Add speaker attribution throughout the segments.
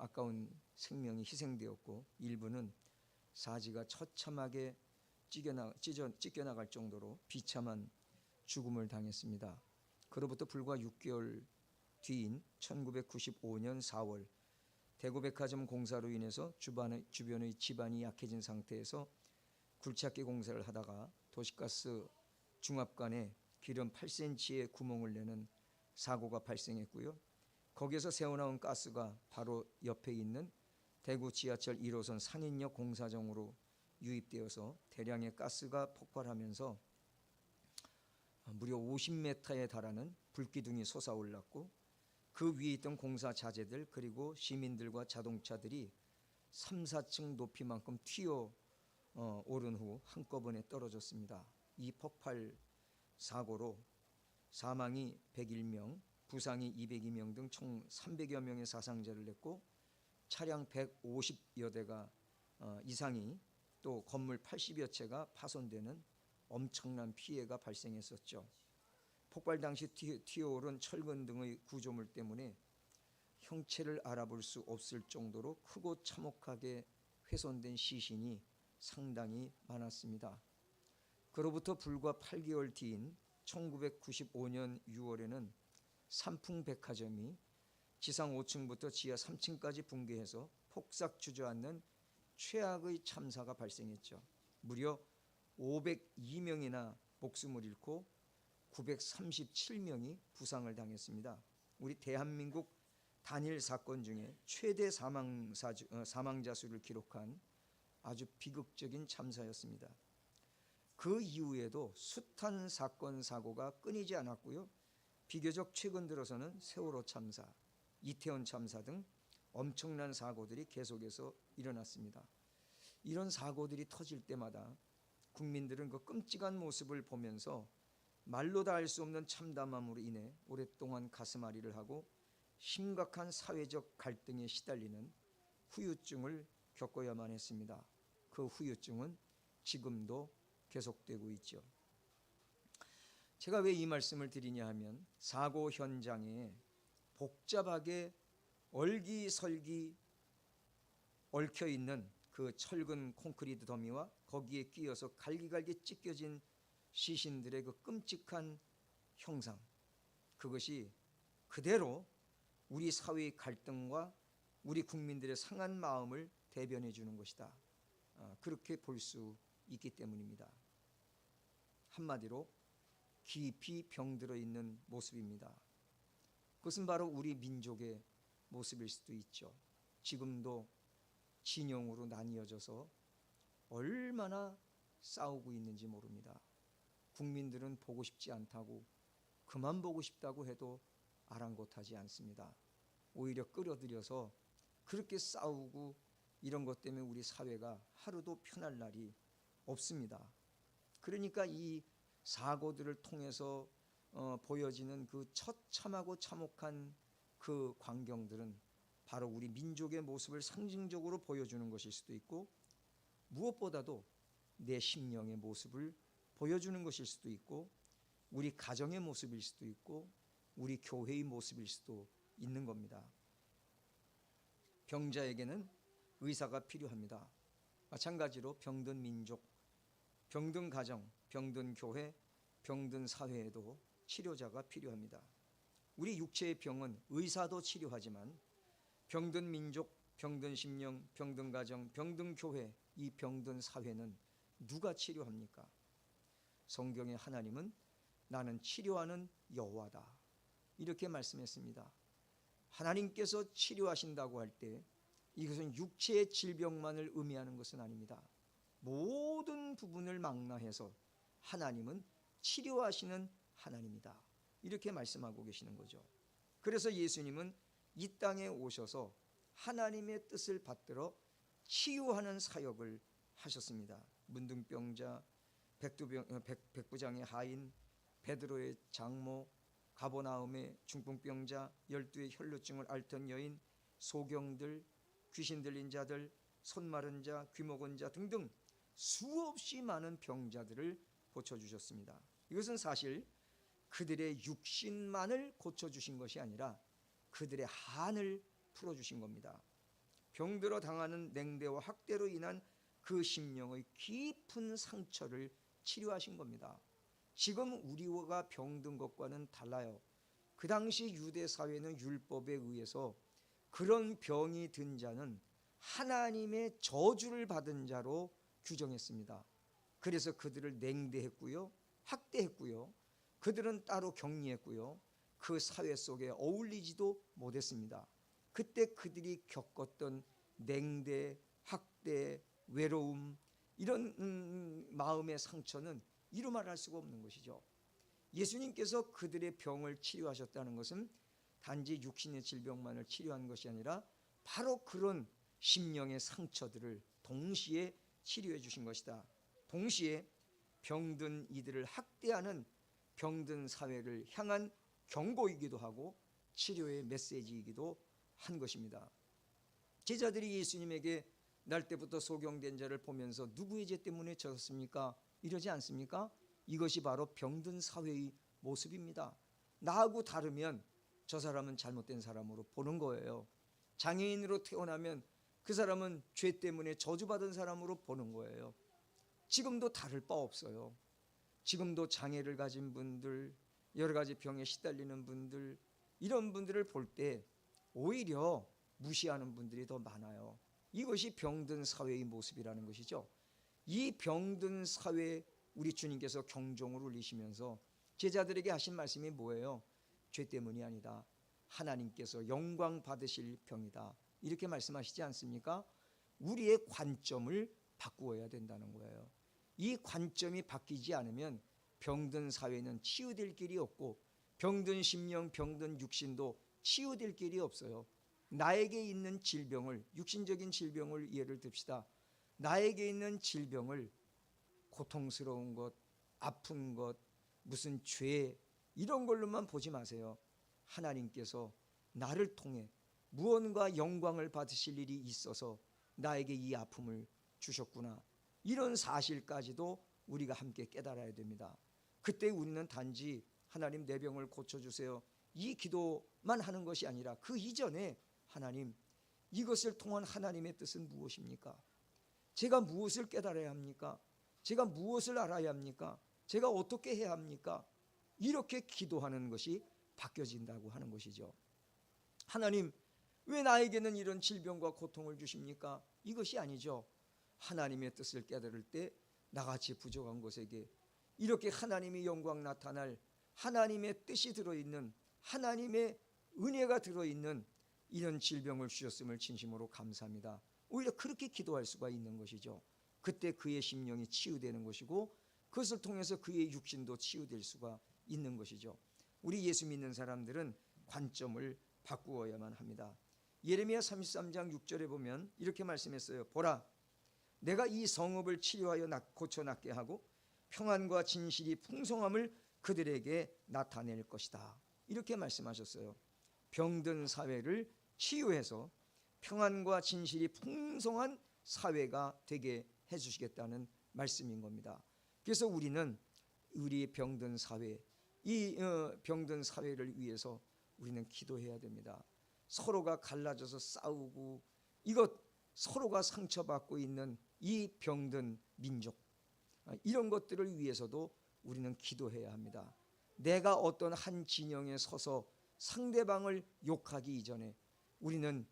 Speaker 1: 아까운 생명이 희생되었고, 일부는 사지가 처참하게 찢겨나갈 정도로 비참한 죽음을 당했습니다. 그로부터 불과 6개월 뒤인 1995년 4월 대구백화점 공사로 인해서 주변의 지반이 약해진 상태에서 굴착기 공사를 하다가 도시가스 중압관에 기름 8cm의 구멍을 내는 사고가 발생했고요. 거기에서 새어나온 가스가 바로 옆에 있는 대구 지하철 1호선 상인역 공사정으로 유입되어서 대량의 가스가 폭발하면서 무려 50m에 달하는 불기둥이 솟아올랐고, 그 위에 있던 공사 자재들 그리고 시민들과 자동차들이 3, 4층 높이만큼 튀어 오른 후 한꺼번에 떨어졌습니다. 이 폭발 사고로 사망이 101명, 부상이 202명 등 총 300여 명의 사상자를 냈고, 차량 150여 대가 이상이, 또 건물 80여 채가 파손되는 엄청난 피해가 발생했었죠. 폭발 당시 튀어오른 철근 등의 구조물 때문에 형체를 알아볼 수 없을 정도로 크고 참혹하게 훼손된 시신이 상당히 많았습니다. 그로부터 불과 8개월 뒤인 1995년 6월에는 삼풍백화점이 지상 5층부터 지하 3층까지 붕괴해서 폭삭 주저앉는 최악의 참사가 발생했죠. 무려 502명이나 목숨을 잃고 937명이 부상을 당했습니다. 우리 대한민국 단일 사건 중에 최대 사망자 수를 기록한 아주 비극적인 참사였습니다. 그 이후에도 숱한 사건 사고가 끊이지 않았고요. 비교적 최근 들어서는 세월호 참사, 이태원 참사 등 엄청난 사고들이 계속해서 일어났습니다. 이런 사고들이 터질 때마다 국민들은 그 끔찍한 모습을 보면서 말로 다 할 수 없는 참담함으로 인해 오랫동안 가슴앓이를 하고 심각한 사회적 갈등에 시달리는 후유증을 겪어야만 했습니다. 그 후유증은 지금도 계속되고 있죠. 제가 왜 이 말씀을 드리냐 하면, 사고 현장에 복잡하게 얼기설기 얽혀있는 그 철근 콘크리트 더미와 거기에 끼어서 갈기갈기 찢겨진 시신들의 그 끔찍한 형상, 그것이 그대로 우리 사회의 갈등과 우리 국민들의 상한 마음을 대변해 주는 것이다. 그렇게 볼 수 있기 때문입니다. 한마디로 깊이 병들어 있는 모습입니다. 그것은 바로 우리 민족의 모습일 수도 있죠. 지금도 진영으로 나뉘어져서 얼마나 싸우고 있는지 모릅니다. 국민들은 보고 싶지 않다고, 그만 보고 싶다고 해도 아랑곳하지 않습니다. 오히려 끌어들여서 그렇게 싸우고 이런 것 때문에 우리 사회가 하루도 편할 날이 없습니다. 그러니까 이 사고들을 통해서 보여지는 그 처참하고 참혹한 그 광경들은 바로 우리 민족의 모습을 상징적으로 보여주는 것일 수도 있고, 무엇보다도 내 심령의 모습을 보여주는 것일 수도 있고, 우리 가정의 모습일 수도 있고, 우리 교회의 모습일 수도 있는 겁니다. 병자에게는 의사가 필요합니다. 마찬가지로 병든 민족, 병든 가정, 병든 교회, 병든 사회에도 치료자가 필요합니다. 우리 육체의 병은 의사도 치료하지만 병든 민족, 병든 심령, 병든 가정, 병든 교회, 이 병든 사회는 누가 치료합니까? 성경의 하나님은 나는 치료하는 여호와다, 이렇게 말씀했습니다. 하나님께서 치료하신다고 할 때 이것은 육체의 질병만을 의미하는 것은 아닙니다. 모든 부분을 망라해서 하나님은 치료하시는 하나님이다, 이렇게 말씀하고 계시는 거죠. 그래서 예수님은 이 땅에 오셔서 하나님의 뜻을 받들어 치유하는 사역을 하셨습니다. 문둥병자, 백부장의 하인, 베드로의 장모, 가버나움의 중풍병자, 12의 혈루증을 앓던 여인, 소경들, 귀신 들린 자들, 손 마른 자, 귀 먹은 자 등등 수없이 많은 병자들을 고쳐주셨습니다. 이것은 사실 그들의 육신만을 고쳐주신 것이 아니라 그들의 한을 풀어주신 겁니다. 병들어 당하는 냉대와 학대로 인한 그 심령의 깊은 상처를 치료하신 겁니다. 지금 우리가 병든 것과는 달라요. 그 당시 유대 사회는 율법에 의해서 그런 병이 든 자는 하나님의 저주를 받은 자로 규정했습니다. 그래서 그들을 냉대했고요, 학대했고요, 그들은 따로 격리했고요, 그 사회 속에 어울리지도 못했습니다. 그때 그들이 겪었던 냉대, 학대, 외로움, 이런 마음의 상처는 이루 말할 수가 없는 것이죠. 예수님께서 그들의 병을 치료하셨다는 것은 단지 육신의 질병만을 치료한 것이 아니라 바로 그런 심령의 상처들을 동시에 치료해 주신 것이다. 동시에 병든 이들을 학대하는 병든 사회를 향한 경고이기도 하고 치료의 메시지이기도 한 것입니다. 제자들이 예수님에게 날 때부터 소경된 자를 보면서 누구의 죄 때문에 졌습니까? 이러지 않습니까? 이것이 바로 병든 사회의 모습입니다. 나하고 다르면 저 사람은 잘못된 사람으로 보는 거예요. 장애인으로 태어나면 그 사람은 죄 때문에 저주받은 사람으로 보는 거예요. 지금도 다를 바 없어요. 지금도 장애를 가진 분들, 여러 가지 병에 시달리는 분들, 이런 분들을 볼 때 오히려 무시하는 분들이 더 많아요. 이것이 병든 사회의 모습이라는 것이죠. 이 병든 사회, 우리 주님께서 경종을 울리시면서 제자들에게 하신 말씀이 뭐예요? 죄 때문이 아니다, 하나님께서 영광 받으실 병이다, 이렇게 말씀하시지 않습니까? 우리의 관점을 바꾸어야 된다는 거예요. 이 관점이 바뀌지 않으면 병든 사회는 치유될 길이 없고 병든 심령, 병든 육신도 치유될 길이 없어요. 나에게 있는 질병을, 육신적인 질병을 예를 듭시다. 나에게 있는 질병을 고통스러운 것, 아픈 것, 무슨 죄, 이런 걸로만 보지 마세요. 하나님께서 나를 통해 무언가 영광을 받으실 일이 있어서 나에게 이 아픔을 주셨구나, 이런 사실까지도 우리가 함께 깨달아야 됩니다. 그때 우리는 단지 하나님 내 병을 고쳐주세요, 이 기도만 하는 것이 아니라 그 이전에 하나님, 이것을 통한 하나님의 뜻은 무엇입니까? 제가 무엇을 깨달아야 합니까? 제가 무엇을 알아야 합니까? 제가 어떻게 해야 합니까? 이렇게 기도하는 것이 바뀌어진다고 하는 것이죠. 하나님, 왜 나에게는 이런 질병과 고통을 주십니까? 이것이 아니죠. 하나님의 뜻을 깨달을 때 나같이 부족한 것에게 이렇게 하나님의 영광 나타날, 하나님의 뜻이 들어있는, 하나님의 은혜가 들어있는 이런 질병을 주셨음을 진심으로 감사합니다. 오히려 그렇게 기도할 수가 있는 것이죠. 그때 그의 심령이 치유되는 것이고 그것을 통해서 그의 육신도 치유될 수가 있는 것이죠. 우리 예수 믿는 사람들은 관점을 바꾸어야만 합니다. 예레미야 33장 6절에 보면 이렇게 말씀했어요. 보라, 내가 이 성읍을 치료하여 고쳐 낫게 하고 평안과 진실이 풍성함을 그들에게 나타낼 것이다, 이렇게 말씀하셨어요. 병든 사회를 치유해서 평안과 진실이 풍성한 사회가 되게 해주시겠다는 말씀인 겁니다. 그래서 우리는 우리 병든 사회, 이 병든 사회를 위해서 우리는 기도해야 됩니다. 서로가 갈라져서 싸우고 이것 서로가 상처받고 있는 이 병든 민족, 이런 것들을 위해서도 우리는 기도해야 합니다. 내가 어떤 한 진영에 서서 상대방을 욕하기 이전에 우리는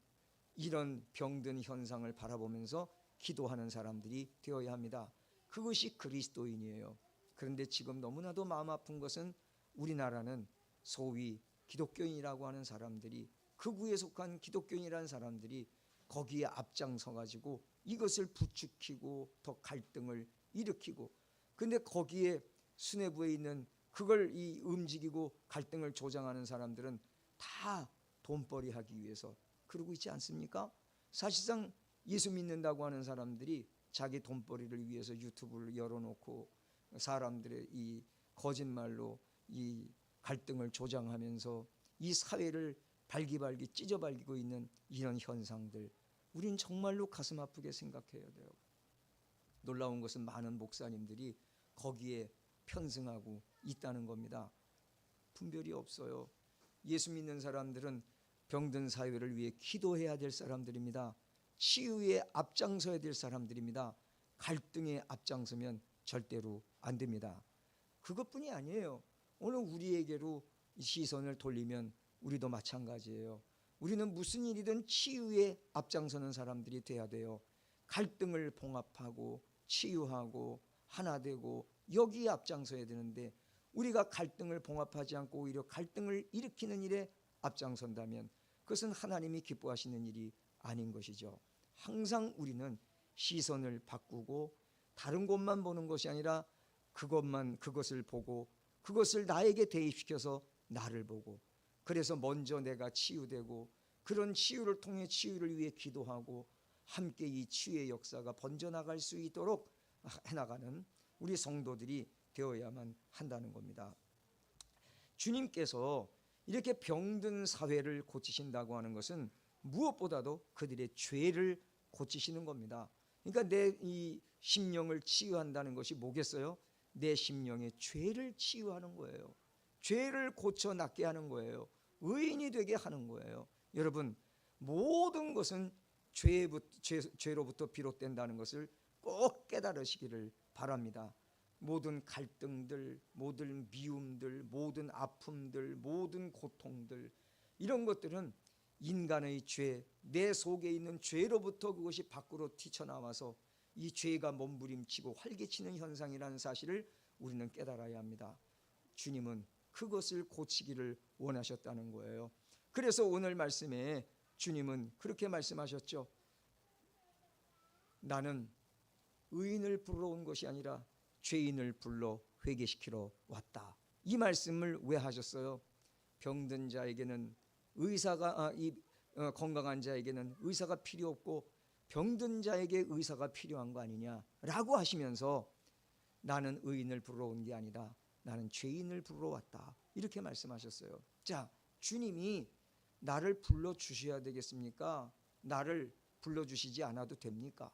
Speaker 1: 이런 병든 현상을 바라보면서 기도하는 사람들이 되어야 합니다. 그것이 그리스도인이에요. 그런데 지금 너무나도 마음 아픈 것은 우리나라는 소위 기독교인이라고 하는 사람들이, 극우에 속한 기독교인이라는 사람들이 거기에 앞장서 가지고 이것을 부추기고 더 갈등을 일으키고, 근데 거기에 수뇌부에 있는 그걸 움직이고 갈등을 조장하는 사람들은 다 돈벌이 하기 위해서 그러고 있지 않습니까? 사실상 예수 믿는다고 하는 사람들이 자기 돈벌이를 위해서 유튜브를 열어놓고 사람들의 이 거짓말로 이 갈등을 조장하면서 이 사회를 발기발기 찢어발기고 있는 이런 현상들, 우린 정말로 가슴 아프게 생각해야 돼요. 놀라운 것은 많은 목사님들이 거기에 편승하고 있다는 겁니다. 분별이 없어요. 예수 믿는 사람들은 병든 사회를 위해 기도해야 될 사람들입니다. 치유에 앞장서야 될 사람들입니다. 갈등에 앞장서면 절대로 안 됩니다. 그것뿐이 아니에요. 오늘 우리에게로 시선을 돌리면 우리도 마찬가지예요. 우리는 무슨 일이든 치유에 앞장서는 사람들이 돼야 돼요. 갈등을 봉합하고 치유하고 하나 되고 여기에 앞장서야 되는데, 우리가 갈등을 봉합하지 않고 오히려 갈등을 일으키는 일에 앞장선다면 그것은 하나님이 기뻐하시는 일이 아닌 것이죠. 항상 우리는 시선을 바꾸고 다른 곳만 보는 것이 아니라 그것을 보고 그것을 나에게 대입시켜서 나를 보고, 그래서 먼저 내가 치유되고 그런 치유를 통해 치유를 위해 기도하고 함께 이 치유의 역사가 번져나갈 수 있도록 해나가는 우리 성도들이 되어야만 한다는 겁니다. 주님께서 이렇게 병든 사회를 고치신다고 하는 것은 무엇보다도 그들의 죄를 고치시는 겁니다. 그러니까 내 이 심령을 치유한다는 것이 뭐겠어요? 내 심령의 죄를 치유하는 거예요. 죄를 고쳐 낫게 하는 거예요. 의인이 되게 하는 거예요. 여러분, 모든 것은 죄로부터 비롯된다는 것을 꼭 깨달으시기를 바랍니다. 모든 갈등들, 모든 미움들, 모든 아픔들, 모든 고통들, 이런 것들은 인간의 죄, 내 속에 있는 죄로부터 그것이 밖으로 튀쳐나와서 이 죄가 몸부림치고 활개치는 현상이라는 사실을 우리는 깨달아야 합니다. 주님은 그것을 고치기를 원하셨다는 거예요. 그래서 오늘 말씀에 주님은 그렇게 말씀하셨죠. 나는 의인을 부르러 온 것이 아니라 죄인을 불러 회개시키러 왔다. 이 말씀을 왜 하셨어요? 병든 자에게는 건강한 자에게는 의사가 필요 없고 병든 자에게 의사가 필요한 거 아니냐라고 하시면서 나는 의인을 부르러 온 게 아니다, 나는 죄인을 부르러 왔다, 이렇게 말씀하셨어요. 자, 주님이 나를 불러주셔야 되겠습니까? 나를 불러주시지 않아도 됩니까?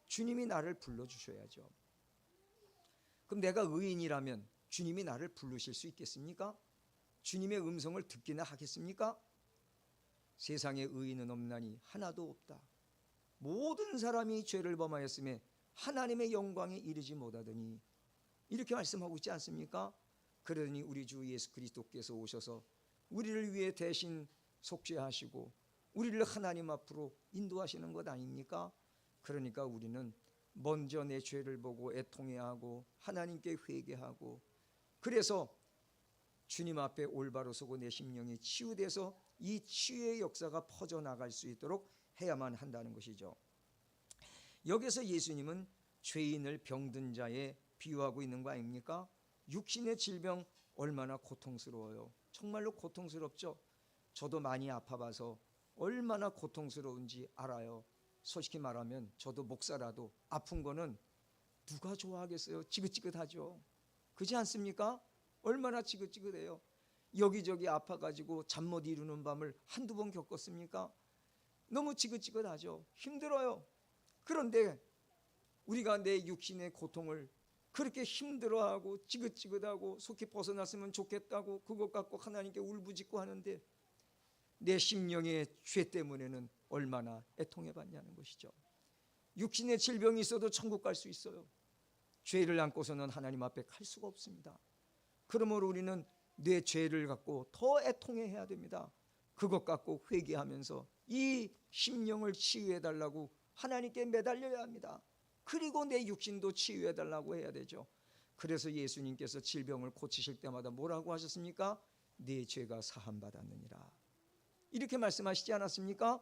Speaker 1: 주님이 나를 불러주셔야죠. 그럼 내가 의인이라면 주님이 나를 부르실 수 있겠습니까? 주님의 음성을 듣기나 하겠습니까? 세상에 의인은 없나니 하나도 없다. 모든 사람이 죄를 범하였음에 하나님의 영광에 이르지 못하더니, 이렇게 말씀하고 있지 않습니까? 그러니 우리 주 예수 그리스도께서 오셔서 우리를 위해 대신 속죄하시고 우리를 하나님 앞으로 인도하시는 것 아닙니까? 그러니까 우리는 먼저 내 죄를 보고 애통해하고 하나님께 회개하고, 그래서 주님 앞에 올바로 서고 내 심령이 치유돼서 이 치유의 역사가 퍼져나갈 수 있도록 해야만 한다는 것이죠. 여기서 예수님은 죄인을 병든 자에 비유하고 있는 거 아닙니까? 육신의 질병 얼마나 고통스러워요. 정말로 고통스럽죠. 저도 많이 아파봐서 얼마나 고통스러운지 알아요. 솔직히 말하면 저도 목사라도 아픈 거는 누가 좋아하겠어요? 지긋지긋하죠. 그렇지 않습니까? 얼마나 지긋지긋해요. 여기저기 아파가지고 잠 못 이루는 밤을 한두 번 겪었습니까? 너무 지긋지긋하죠. 힘들어요. 그런데 우리가 내 육신의 고통을 그렇게 힘들어하고 지긋지긋하고 속히 벗어났으면 좋겠다고 그것 갖고 하나님께 울부짖고 하는데, 내 심령의 죄 때문에는 얼마나 애통해봤냐는 것이죠. 육신의 질병이 있어도 천국 갈 수 있어요. 죄를 안고서는 하나님 앞에 갈 수가 없습니다. 그러므로 우리는 내 죄를 갖고 더 애통해야 됩니다. 그것 갖고 회개하면서 이 심령을 치유해달라고 하나님께 매달려야 합니다. 그리고 내 육신도 치유해달라고 해야 되죠. 그래서 예수님께서 질병을 고치실 때마다 뭐라고 하셨습니까? 네 죄가 사함받았느니라, 이렇게 말씀하시지 않았습니까?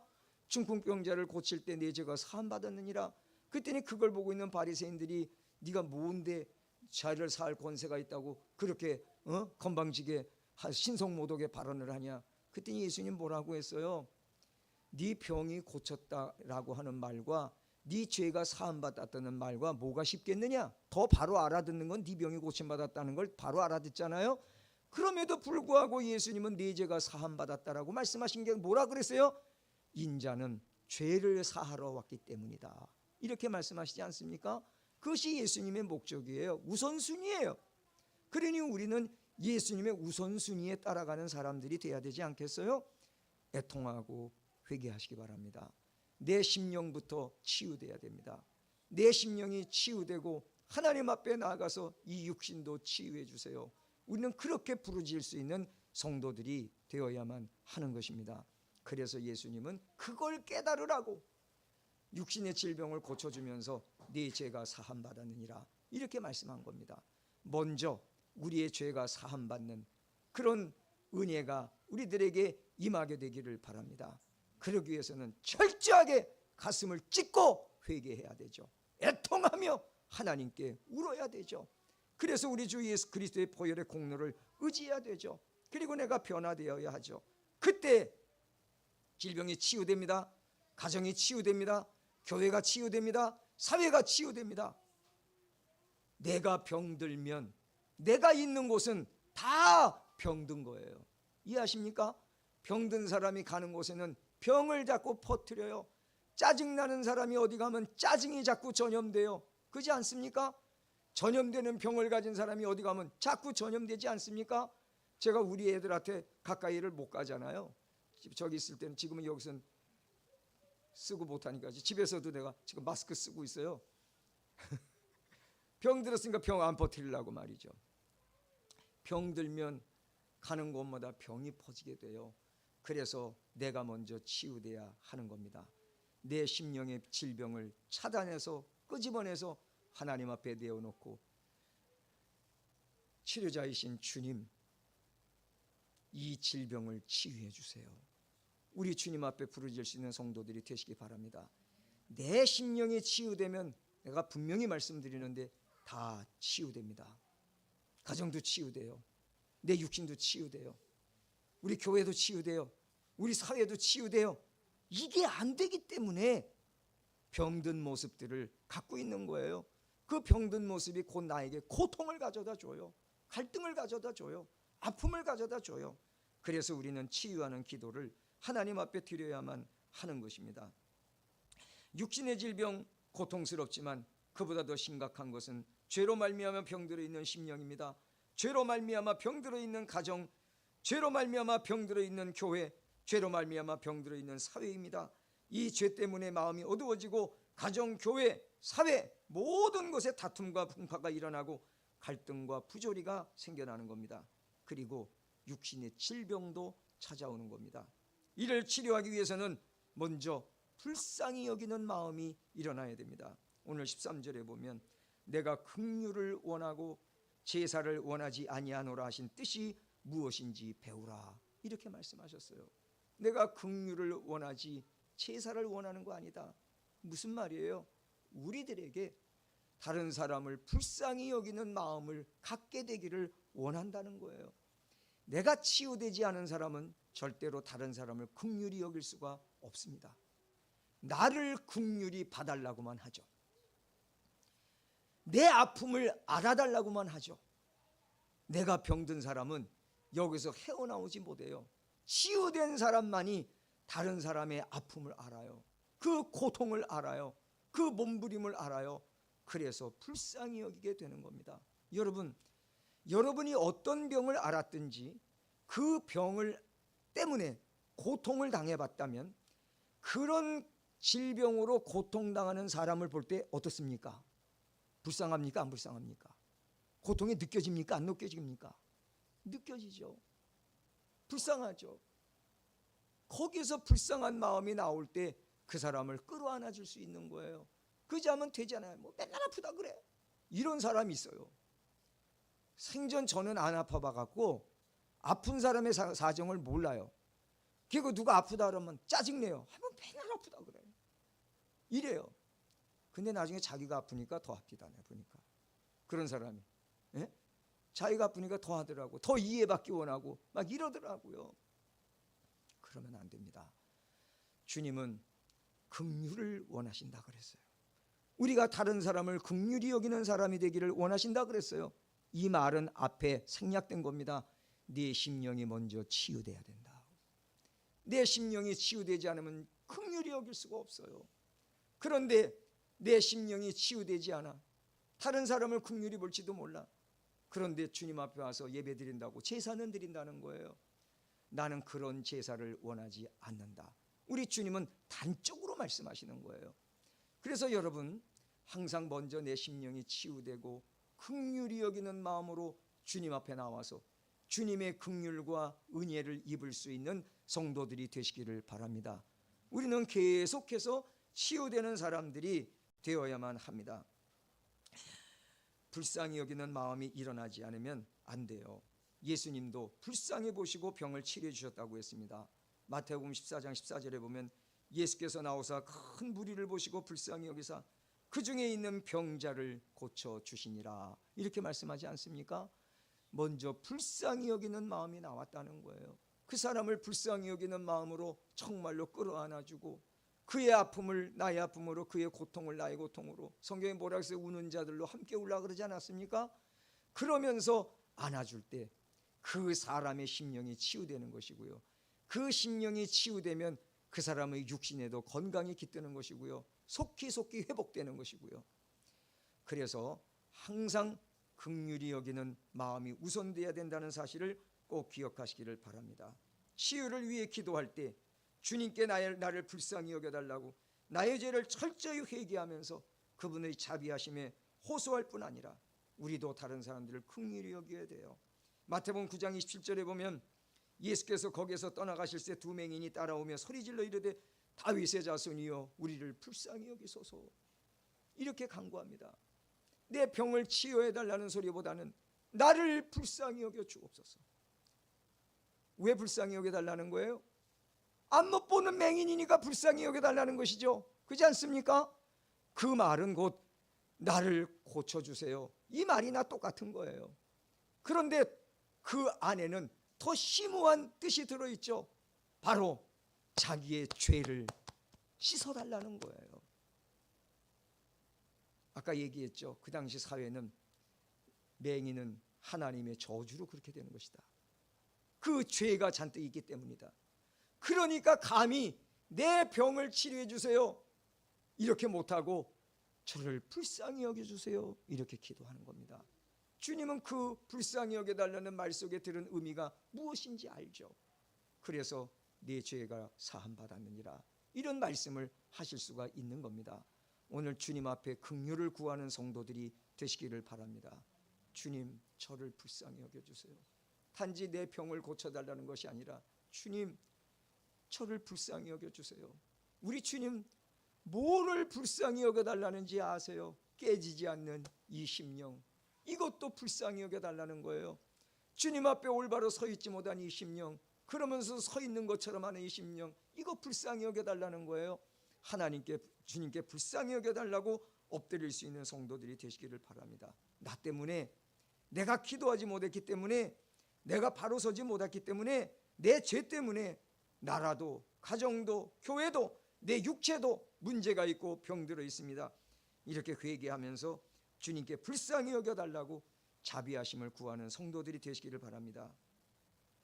Speaker 1: 중풍병자를 고칠 때 네 죄가 사함받았느니라. 그때는 그걸 보고 있는 바리새인들이 네가 뭔데 죄를 사할 권세가 있다고 그렇게 건방지게 신성모독의 발언을 하냐. 그때는 예수님 뭐라고 했어요? 네 병이 고쳤다라고 하는 말과 네 죄가 사함받았다는 말과 뭐가 쉽겠느냐? 더 바로 알아듣는 건 네 병이 고침받았다는 걸 바로 알아듣잖아요. 그럼에도 불구하고 예수님은 네 죄가 사함받았다라고 말씀하신 게 뭐라 그랬어요? 인자는 죄를 사하러 왔기 때문이다, 이렇게 말씀하시지 않습니까? 그것이 예수님의 목적이에요. 우선순위예요. 그러니 우리는 예수님의 우선순위에 따라가는 사람들이 돼야 되지 않겠어요? 애통하고 회개하시기 바랍니다. 내 심령부터 치유돼야 됩니다. 내 심령이 치유되고 하나님 앞에 나아가서 이 육신도 치유해 주세요. 우리는 그렇게 부르짖을 수 있는 성도들이 되어야만 하는 것입니다. 그래서 예수님은 그걸 깨달으라고 육신의 질병을 고쳐주면서 네 죄가 사함받았느니라 이렇게 말씀한 겁니다. 먼저 우리의 죄가 사함받는 그런 은혜가 우리들에게 임하게 되기를 바랍니다. 그러기 위해서는 철저하게 가슴을 찢고 회개해야 되죠. 애통하며 하나님께 울어야 되죠. 그래서 우리 주 예수 그리스도의 보혈의 공로를 의지해야 되죠. 그리고 내가 변화되어야 하죠. 그때 질병이 치유됩니다. 가정이 치유됩니다. 교회가 치유됩니다. 사회가 치유됩니다. 내가 병들면 내가 있는 곳은 다 병든 거예요. 이해하십니까? 병든 사람이 가는 곳에는 병을 자꾸 퍼뜨려요. 짜증나는 사람이 어디 가면 짜증이 자꾸 전염돼요. 그렇지 않습니까? 전염되는 병을 가진 사람이 어디 가면 자꾸 전염되지 않습니까? 제가 우리 애들한테 가까이를 못 가잖아요. 저기 있을 때는 지금은 여기서는 쓰고 못하니까 집에서도 내가 지금 마스크 쓰고 있어요. 병 들었으니까 병 안 퍼뜨리려고 말이죠. 병 들면 가는 곳마다 병이 퍼지게 돼요. 그래서 내가 먼저 치유돼야 하는 겁니다. 내 심령의 질병을 차단해서 끄집어내서 하나님 앞에 내어놓고 치료자이신 주님, 이 질병을 치유해 주세요. 우리 주님 앞에 부르짖을 수 있는 성도들이 되시기 바랍니다. 내 심령이 치유되면 내가 분명히 말씀드리는데 다 치유됩니다. 가정도 치유돼요. 내 육신도 치유돼요. 우리 교회도 치유돼요. 우리 사회도 치유돼요. 이게 안 되기 때문에 병든 모습들을 갖고 있는 거예요. 그 병든 모습이 곧 나에게 고통을 가져다 줘요. 갈등을 가져다 줘요. 아픔을 가져다 줘요. 그래서 우리는 치유하는 기도를 하나님 앞에 드려야만 하는 것입니다. 육신의 질병 고통스럽지만 그보다 더 심각한 것은 죄로 말미암아 병들어 있는 심령입니다. 죄로 말미암아 병들어 있는 가정, 죄로 말미암아 병들어 있는 교회, 죄로 말미암아 병들어 있는 사회입니다. 이 죄 때문에 마음이 어두워지고 가정, 교회, 사회 모든 곳에 다툼과 분파가 일어나고 갈등과 부조리가 생겨나는 겁니다. 그리고 육신의 질병도 찾아오는 겁니다. 이를 치료하기 위해서는 먼저 불쌍히 여기는 마음이 일어나야 됩니다. 오늘 13절에 보면 내가 긍휼을 원하고 제사를 원하지 아니하노라 하신 뜻이 무엇인지 배우라 이렇게 말씀하셨어요. 내가 긍휼을 원하지 제사를 원하는 거 아니다. 무슨 말이에요? 우리들에게 다른 사람을 불쌍히 여기는 마음을 갖게 되기를 원한다는 거예요. 내가 치유되지 않은 사람은 절대로 다른 사람을 긍휼히 여길 수가 없습니다. 나를 긍휼히 봐달라고만 하죠. 내 아픔을 알아달라고만 하죠. 내가 병든 사람은 여기서 헤어나오지 못해요. 치유된 사람만이 다른 사람의 아픔을 알아요. 그 고통을 알아요. 그 몸부림을 알아요. 그래서 불쌍히 여기게 되는 겁니다. 여러분이 어떤 병을 알았든지 그 병을 때문에 고통을 당해봤다면 그런 질병으로 고통당하는 사람을 볼 때 어떻습니까? 불쌍합니까? 안 불쌍합니까? 고통이 느껴집니까? 안 느껴집니까? 느껴지죠. 불쌍하죠. 거기서 불쌍한 마음이 나올 때 그 사람을 끌어안아 줄 수 있는 거예요. 그러지 않으면 되잖아요. 뭐 맨날 아프다 그래. 이런 사람이 있어요. 생전 저는 안 아파봐갖고 아픈 사람의 사정을 몰라요. 그리고 누가 아프다 그러면 짜증내요. 하면 맨날 아프다 그래. 이래요. 근데 나중에 자기가 아프니까 더 아프다네 보니까. 그런 사람이. 예? 자기가 아프니까 더 하더라고. 더 이해받기 원하고 막 이러더라고요. 그러면 안 됩니다. 주님은 긍휼을 원하신다 그랬어요. 우리가 다른 사람을 긍휼히 여기는 사람이 되기를 원하신다 그랬어요. 이 말은 앞에 생략된 겁니다. 네 심령이 먼저 치유돼야 된다. 내 심령이 치유되지 않으면 긍휼히 여길 수가 없어요. 그런데 내 심령이 치유되지 않아 다른 사람을 긍휼히 볼지도 몰라. 그런데 주님 앞에 와서 예배 드린다고 제사는 드린다는 거예요. 나는 그런 제사를 원하지 않는다. 우리 주님은 단적으로 말씀하시는 거예요. 그래서 여러분 항상 먼저 내 심령이 치유되고 긍휼히 여기는 마음으로 주님 앞에 나와서 주님의 긍휼과 은혜를 입을 수 있는 성도들이 되시기를 바랍니다. 우리는 계속해서 치유되는 사람들이 되어야만 합니다. 불쌍히 여기는 마음이 일어나지 않으면 안 돼요. 예수님도 불쌍히 보시고 병을 치료해 주셨다고 했습니다. 마태복음 14장 14절에 보면 예수께서 나오사 큰 무리를 보시고 불쌍히 여기사 그 중에 있는 병자를 고쳐 주시니라, 이렇게 말씀하지 않습니까? 먼저 불쌍히 여기는 마음이 나왔다는 거예요. 그 사람을 불쌍히 여기는 마음으로 정말로 끌어안아주고 그의 아픔을 나의 아픔으로, 그의 고통을 나의 고통으로, 성경에 뭐라 해서 우는 자들로 함께 울라 그러지 않았습니까? 그러면서 안아줄 때 그 사람의 심령이 치유되는 것이고요, 그 심령이 치유되면 그 사람의 육신에도 건강이 깃드는 것이고요, 속히 회복되는 것이고요. 그래서 항상 긍휼히 여기는 마음이 우선돼야 된다는 사실을 꼭 기억하시기를 바랍니다. 치유를 위해 기도할 때 주님께 나를 불쌍히 여겨달라고 나의 죄를 철저히 회개하면서 그분의 자비하심에 호소할 뿐 아니라 우리도 다른 사람들을 긍휼히 여겨야 돼요. 마태복음 9장 27절에 보면 예수께서 거기에서 떠나가실 때 두 맹인이 따라오며 소리질러 이르되 다윗의 자손이여 우리를 불쌍히 여기소서, 이렇게 간구합니다. 내 병을 치유해달라는 소리보다는 나를 불쌍히 여겨 주옵소서. 왜 불쌍히 여겨달라는 거예요? 안 못 보는 맹인이니까 불쌍히 여겨달라는 것이죠. 그렇지 않습니까? 그 말은 곧 나를 고쳐주세요, 이 말이나 똑같은 거예요. 그런데 그 안에는 더 심오한 뜻이 들어있죠. 바로 자기의 죄를 씻어달라는 거예요. 아까 얘기했죠. 그 당시 사회는 맹인은 하나님의 저주로 그렇게 되는 것이다. 그 죄가 잔뜩 있기 때문이다. 그러니까 감히 내 병을 치료해 주세요 이렇게 못하고 저를 불쌍히 여겨주세요 이렇게 기도하는 겁니다. 주님은 그 불쌍히 여겨달라는 말 속에 들은 의미가 무엇인지 알죠. 그래서 내 죄가 사함받았느니라, 이런 말씀을 하실 수가 있는 겁니다. 오늘 주님 앞에 긍휼을 구하는 성도들이 되시기를 바랍니다. 주님, 저를 불쌍히 여겨주세요. 단지 내 병을 고쳐달라는 것이 아니라 주님, 저를 불쌍히 여겨주세요. 우리 주님 뭐를 불쌍히 여겨달라는지 아세요? 깨지지 않는 이 심령, 이것도 불쌍히 여겨달라는 거예요. 주님 앞에 올바로 서 있지 못한 이 심령, 그러면서 서 있는 것처럼 하는 이 심령, 이거 불쌍히 여겨달라는 거예요. 하나님께, 주님께 불쌍히 여겨달라고 엎드릴 수 있는 성도들이 되시기를 바랍니다. 나 때문에, 내가 기도하지 못했기 때문에, 내가 바로 서지 못했기 때문에, 내 죄 때문에 나라도, 가정도, 교회도, 내 육체도 문제가 있고 병들어 있습니다. 이렇게 회개하면서 주님께 불쌍히 여겨달라고 자비하심을 구하는 성도들이 되시기를 바랍니다.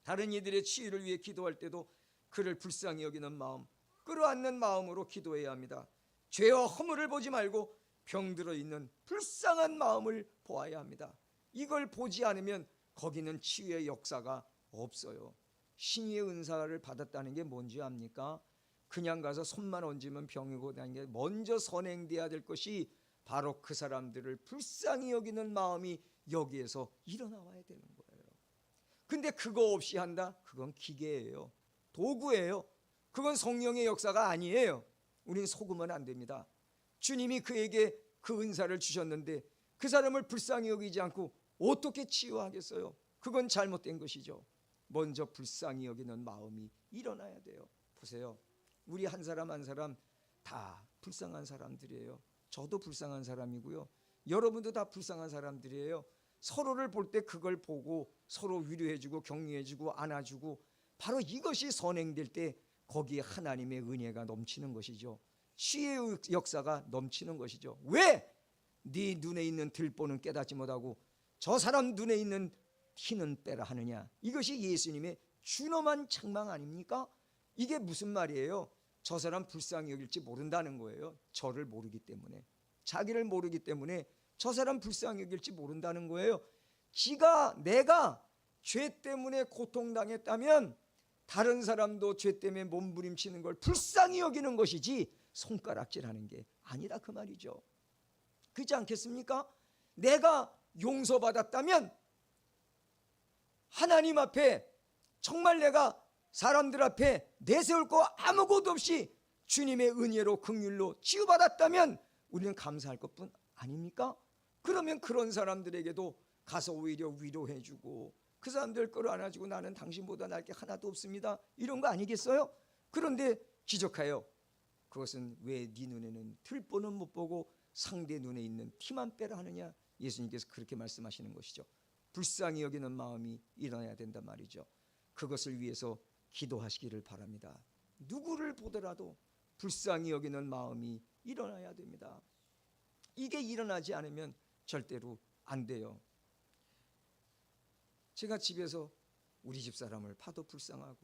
Speaker 1: 다른 이들의 치유를 위해 기도할 때도 그를 불쌍히 여기는 마음, 끌어안는 마음으로 기도해야 합니다. 죄와 허물을 보지 말고 병들어 있는 불쌍한 마음을 보아야 합니다. 이걸 보지 않으면 거기는 치유의 역사가 없어요. 신의의 은사를 받았다는 게 뭔지 압니까? 그냥 가서 손만 얹으면 병이고 다는 게 먼저 선행돼야 될 것이 바로 그 사람들을 불쌍히 여기는 마음이 여기에서 일어나와야 되는 거예요. 근데 그거 없이 한다? 그건 기계예요. 도구예요. 그건 성령의 역사가 아니에요. 우린 속으면 안 됩니다. 주님이 그에게 그 은사를 주셨는데 그 사람을 불쌍히 여기지 않고 어떻게 치유하겠어요? 그건 잘못된 것이죠. 먼저 불쌍히 여기는 마음이 일어나야 돼요. 보세요. 우리 한 사람 한 사람 다 불쌍한 사람들이에요. 저도 불쌍한 사람이고요. 여러분도 다 불쌍한 사람들이에요. 서로를 볼 때 그걸 보고 서로 위로해주고 격려해주고 안아주고, 바로 이것이 선행될 때 거기에 하나님의 은혜가 넘치는 것이죠. 치유의 역사가 넘치는 것이죠. 왜? 네 눈에 있는 들보는 깨닫지 못하고 저 사람 눈에 있는 티는 빼라 하느냐. 이것이 예수님의 준엄한 책망 아닙니까? 이게 무슨 말이에요? 저 사람 불쌍히 여길지 모른다는 거예요. 저를 모르기 때문에, 자기를 모르기 때문에 저 사람 불쌍히 여길지 모른다는 거예요. 내가 죄 때문에 고통당했다면 다른 사람도 죄 때문에 몸부림치는 걸 불쌍히 여기는 것이지 손가락질하는 게 아니다 그 말이죠. 그렇지 않겠습니까? 내가 용서받았다면 하나님 앞에 정말 내가 사람들 앞에 내세울 거 아무것도 없이 주님의 은혜로 긍휼로 치유받았다면 우리는 감사할 것뿐 아닙니까? 그러면 그런 사람들에게도 가서 오히려 위로해주고 그 사람들 걸 안아주고 나는 당신보다 나을 게 하나도 없습니다 이런 거 아니겠어요? 그런데 지적하여 그것은 왜 네 눈에는 들보는 못 보고 상대 눈에 있는 티만 빼라 하느냐? 예수님께서 그렇게 말씀하시는 것이죠. 불쌍히 여기는 마음이 일어나야 된단 말이죠. 그것을 위해서 기도하시기를 바랍니다. 누구를 보더라도 불쌍히 여기는 마음이 일어나야 됩니다. 이게 일어나지 않으면 절대로 안 돼요. 제가 집에서 우리 집 사람을 봐도 불쌍하고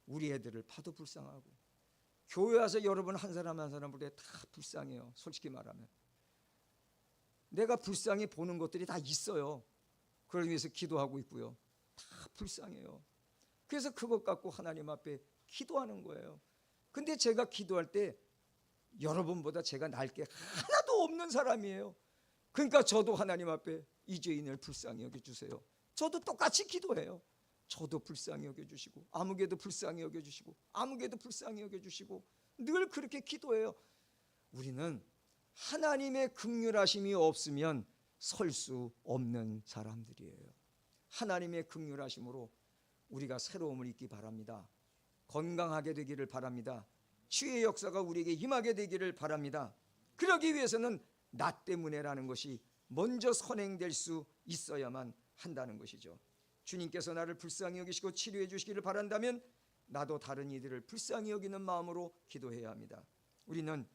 Speaker 1: 우리 애들을 봐도 불쌍하고 교회 와서 여러분 한 사람 한 사람 볼 때 다 불쌍해요. 솔직히 말하면 내가 불쌍히 보는 것들이 다 있어요. 그걸 위해서 기도하고 있고요. 다 불쌍해요. 그래서 그것 갖고 하나님 앞에 기도하는 거예요. 근데 제가 기도할 때 여러분보다 제가 나을 게 하나도 없는 사람이에요. 그러니까 저도 하나님 앞에 이 죄인을 불쌍히 여겨주세요. 저도 똑같이 기도해요. 저도 불쌍히 여겨주시고 아무개도 불쌍히 여겨주시고 아무개도 불쌍히 여겨주시고 늘 그렇게 기도해요. 우리는 하나님의 긍휼하심이 없으면 설 수 없는 사람들이에요. 하나님의 긍휼하심으로 우리가 새로움을 잊기 바랍니다. 건강하게 되기를 바랍니다. 치유의 역사가 우리에게 임하게 되기를 바랍니다. 그러기 위해서는 나 때문에라는 것이 먼저 선행될 수 있어야만 한다는 것이죠. 주님께서 나를 불쌍히 여기시고 치료해 주시기를 바란다면 나도 다른 이들을 불쌍히 여기는 마음으로 기도해야 합니다. 우리는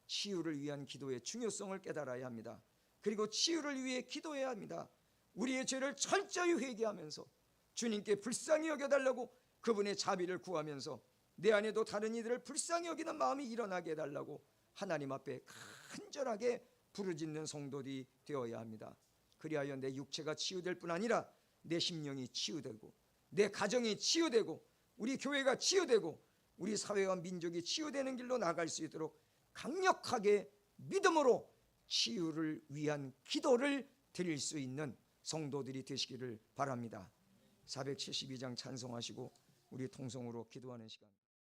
Speaker 1: 치유를 위한 기도의 중요성을 깨달아야 합니다. 그리고 치유를 위해 기도해야 합니다. 우리의 죄를 철저히 회개하면서 주님께 불쌍히 여겨달라고 그분의 자비를 구하면서 내 안에도 다른 이들을 불쌍히 여기는 마음이 일어나게 해달라고 하나님 앞에 간절하게 부르짖는 성도들이 되어야 합니다. 그리하여 내 육체가 치유될 뿐 아니라 내 심령이 치유되고 내 가정이 치유되고 우리 교회가 치유되고 우리 사회와 민족이 치유되는 길로 나갈 수 있도록 강력하게 믿음으로 치유를 위한 기도를 드릴 수 있는 성도들이 되시기를 바랍니다. 472장 찬송하시고 우리 통성으로 기도하는 시간.